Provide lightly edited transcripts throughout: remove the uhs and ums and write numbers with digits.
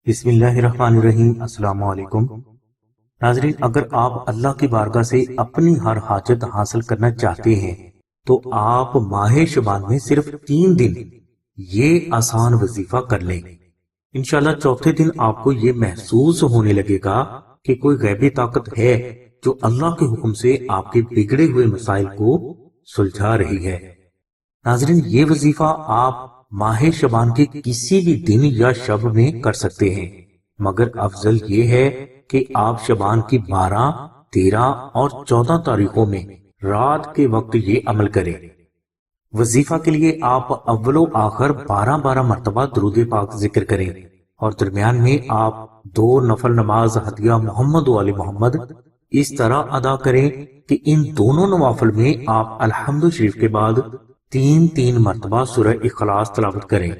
بسم اللہ الرحمن الرحیم۔ السلام علیکم ناظرین، اگر آپ اللہ کی بارگاہ سے اپنی ہر حاجت حاصل کرنا چاہتے ہیں تو آپ ماہ شعبان میں صرف 3 دن یہ آسان وظیفہ کر لیں۔ انشاءاللہ چوتھے دن آپ کو یہ محسوس ہونے لگے گا کہ کوئی غیبی طاقت ہے جو اللہ کے حکم سے آپ کے بگڑے ہوئے مسائل کو سلجھا رہی ہے۔ ناظرین، یہ وظیفہ آپ ماہ شعبان کے کسی بھی دن یا شب میں کر سکتے ہیں، مگر افضل یہ ہے کہ آپ شعبان کی 12، 13 اور 14 تاریخوں میں رات کے وقت یہ عمل کریں۔ وظیفہ کے لیے آپ اول و آخر 12 مرتبہ درود پاک ذکر کریں اور درمیان میں آپ 2 نفل نماز ہدیہ محمد و آل محمد اس طرح ادا کریں کہ ان دونوں نوافل میں آپ الحمد شریف کے بعد 3 مرتبہ سورہ اخلاص تلاوت کریں۔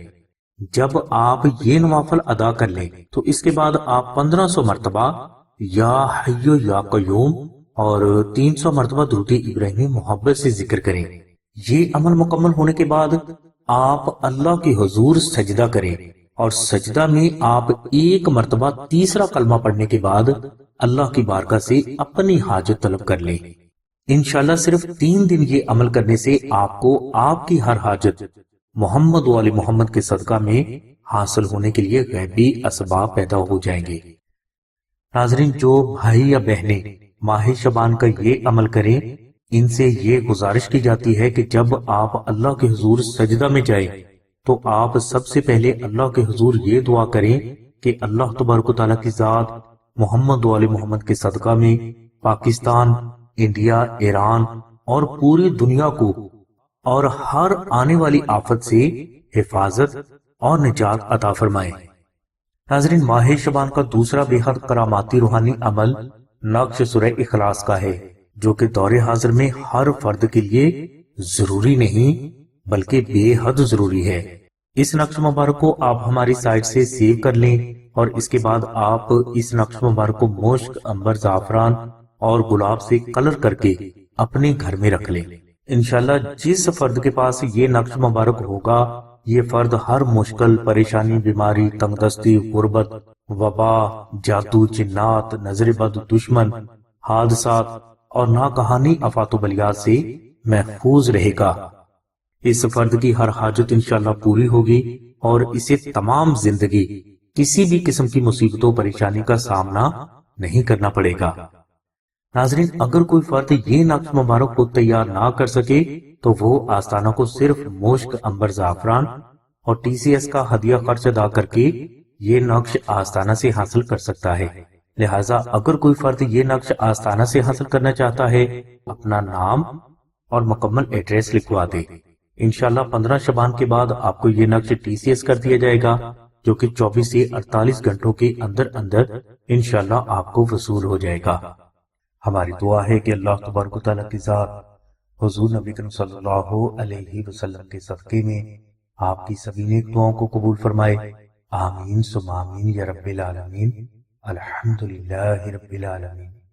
جب آپ یہ نوافل ادا کر لیں تو اس کے بعد آپ 1500 مرتبہ یا حی یا قیوم اور 300 مرتبہ درود ابراہیمی محبت سے ذکر کریں۔ یہ عمل مکمل ہونے کے بعد آپ اللہ کے حضور سجدہ کریں اور سجدہ میں آپ 1 مرتبہ تیسرا کلمہ پڑھنے کے بعد اللہ کی بارگاہ سے اپنی حاجت طلب کر لیں۔ انشاءاللہ صرف 3 دن یہ عمل کرنے سے آپ کو آپ کی ہر حاجت محمد و آل محمد کے صدقہ میں حاصل ہونے کے لیے غیبی اسباب پیدا ہو جائیں گے۔ ناظرین، جو بھائی یا بہنیں ماہ شعبان کا یہ عمل کریں، ان سے یہ گزارش کی جاتی ہے کہ جب آپ اللہ کے حضور سجدہ میں جائیں تو آپ سب سے پہلے اللہ کے حضور یہ دعا کریں کہ اللہ تبارک و تعالیٰ کی ذات محمد و آل محمد کے صدقہ میں پاکستان، انڈیا، ایران اور پوری دنیا کو اور ہر آنے والی آفت سے حفاظت اور نجات عطا فرمائے۔ ناظرین، ماہ شعبان کا دوسرا بے حد کراماتی روحانی عمل نقش سورہ اخلاص کا ہے، جو کہ دور حاضر میں ہر فرد کے لیے ضروری نہیں بلکہ بے حد ضروری ہے۔ اس نقش مبارک کو آپ ہماری سائٹ سے سیو کر لیں اور اس کے بعد آپ اس نقش مبارک کو مشک، عنبر، زعفران اور گلاب سے کلر کر کے اپنے گھر میں رکھ لیں۔ انشاءاللہ جس فرد کے پاس یہ نقش مبارک ہوگا، یہ فرد ہر مشکل، پریشانی، بیماری، تنگ دستی، غربت، وبا، جادو، جنات، نظر بد، دشمن، حادثات اور ناکہانی آفات و بلیات سے محفوظ رہے گا۔ اس فرد کی ہر حاجت انشاءاللہ پوری ہوگی اور اسے تمام زندگی کسی بھی قسم کی مصیبتوں پریشانی کا سامنا نہیں کرنا پڑے گا۔ ناظرین، اگر کوئی فرد یہ نقش مبارک کو تیار نہ کر سکے تو وہ آستانہ کو صرف مشک، عنبر، زعفران اور TCS کا ہدیہ خرچ ادا کر کے یہ نقش آستانہ سے حاصل کر سکتا ہے۔ لہٰذا اگر کوئی فرد یہ نقش آستانہ سے حاصل کرنا چاہتا ہے، اپنا نام اور مکمل ایڈریس لکھوا دے۔ انشاءاللہ 15 شعبان کے بعد آپ کو یہ نقش TCS کر دیا جائے گا، جو کہ 24 سے 48 گھنٹوں کے اندر انشاءاللہ آپ کو وصول ہو جائے گا۔ ہماری دعا ہے کہ اللہ تبارک و تعالیٰ کی ذات حضور نبی کریم صلی اللہ علیہ وسلم کے صدقے میں آپ کی سبھی نیک دعاؤں کو قبول فرمائے۔ آمین ثم آمین یا رب العالمین۔ الحمدللہ رب العالمین۔